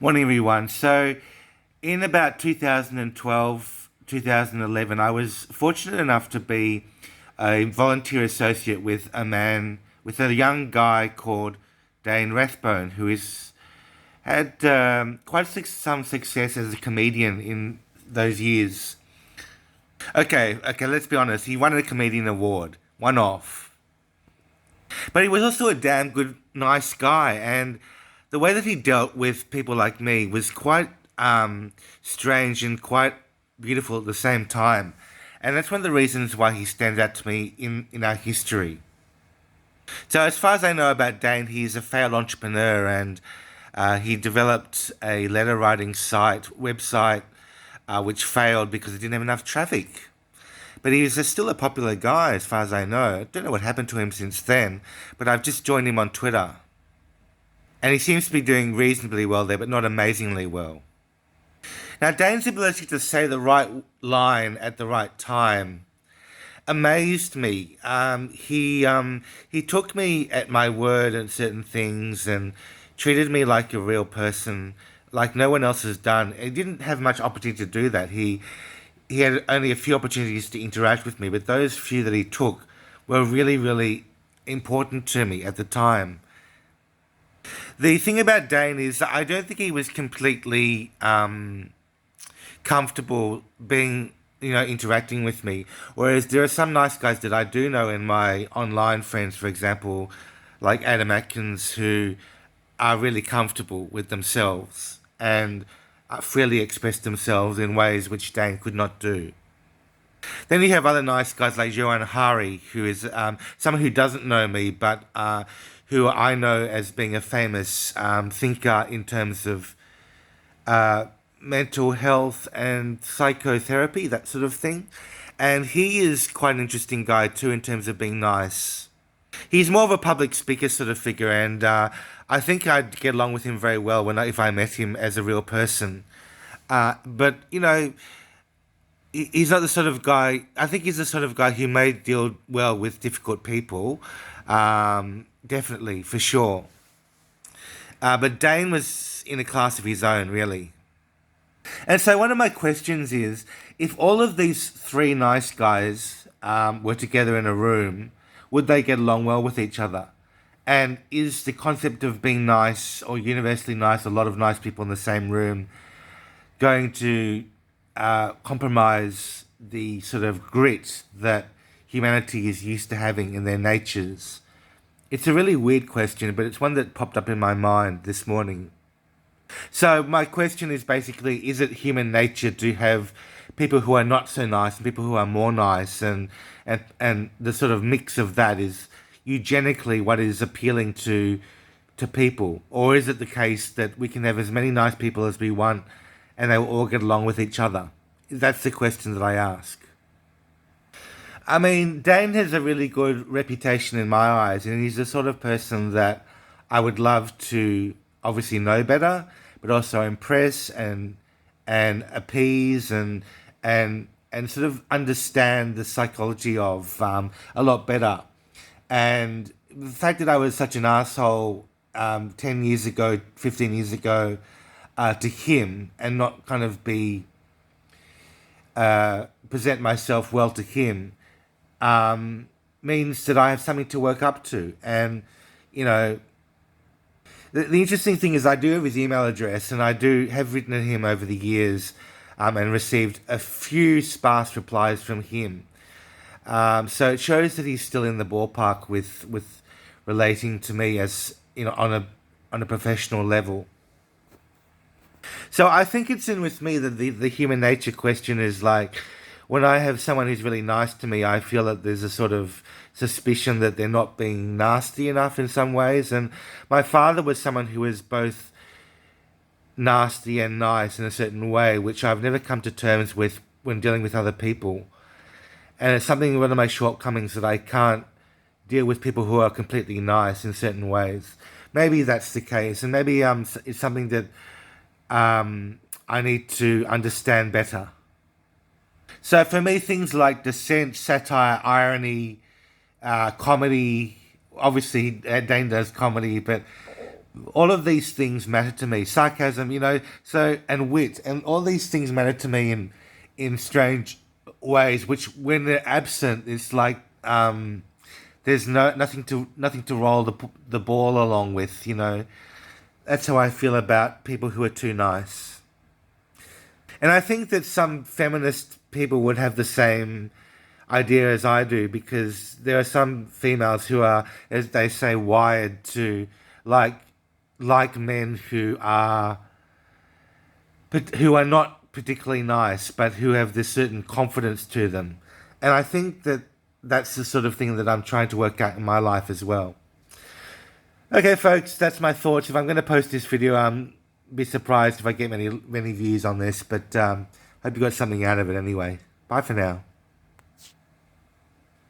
Morning, everyone. So, in about 2012, 2011, I was fortunate enough to be a volunteer associate with a young guy called Dayne Rathbone, who is had some success as a comedian in those years. Okay, let's be honest. He won a comedian award, one off. But he was also a damn good, nice guy, and the way that he dealt with people like me was quite strange and quite beautiful at the same time. And that's one of the reasons why he stands out to me in our history. So, as far as I know about Dane, he's a failed entrepreneur and he developed a letter writing website, which failed because it didn't have enough traffic. But he's still a popular guy, as far as I know. I don't know what happened to him since then, but I've just joined him on Twitter. And he seems to be doing reasonably well there, but not amazingly well. Now, Dane's ability to say the right line at the right time amazed me. He took me at my word on certain things and treated me like a real person, like no one else has done. He didn't have much opportunity to do that. He had only a few opportunities to interact with me, but those few that he took were really, really important to me at the time. The thing about Dane is I don't think he was completely comfortable being, interacting with me. Whereas there are some nice guys that I do know in my online friends, for example, like Adam Adkins, who are really comfortable with themselves and freely express themselves in ways which Dane could not do. Then you have other nice guys like Johann Hari, who is someone who doesn't know me, but who I know as being a famous thinker in terms of mental health and psychotherapy, that sort of thing. And he is quite an interesting guy too in terms of being nice. He's more of a public speaker sort of figure, and I think I'd get along with him very well if I met him as a real person. But he's not the sort of guy. I think he's the sort of guy who may deal well with difficult people. Definitely, for sure. But Dane was in a class of his own, really. And so one of my questions is, if all of these three nice guys were together in a room, would they get along well with each other? And is the concept of being nice or universally nice, a lot of nice people in the same room, going to compromise the sort of grit that humanity is used to having in their natures? It's a really weird question, but it's one that popped up in my mind this morning. So my question is basically, is it human nature to have people who are not so nice and people who are more nice, and the sort of mix of that is eugenically what is appealing to people? Or is it the case that we can have as many nice people as we want and they will all get along with each other? That's the question that I ask. I mean, Dane has a really good reputation in my eyes, and he's the sort of person that I would love to obviously know better, but also impress and appease and sort of understand the psychology of a lot better. And the fact that I was such an asshole 10 years ago, 15 years ago, to him and not kind of present myself well to him means that I have something to work up to. And, you know, the interesting thing is I do have his email address, and I do have written to him over the years and received a few sparse replies from him. So it shows that he's still in the ballpark with relating to me as, on a professional level. So I think it's in with me that the human nature question is like, when I have someone who's really nice to me, I feel that there's a sort of suspicion that they're not being nasty enough in some ways. And my father was someone who was both nasty and nice in a certain way, which I've never come to terms with when dealing with other people. And it's something, one of my shortcomings, that I can't deal with people who are completely nice in certain ways. Maybe that's the case, and maybe it's something that I need to understand better. So for me, things like dissent, satire, irony, comedy. Obviously, Dane does comedy, but All of these things matter to me. Sarcasm, and wit, and all these things matter to me in strange ways. Which, when they're absent, it's like there's nothing to roll the ball along with. That's how I feel about people who are too nice. And I think that some feminist people would have the same idea as I do, because there are some females who are, as they say, wired to like men who are not particularly nice, but who have this certain confidence to them. And I think that that's the sort of thing that I'm trying to work out in my life as well. Okay, folks, that's my thoughts. If I'm going to post this video, be surprised if I get many views on this, but hope you got something out of it anyway. Bye for now.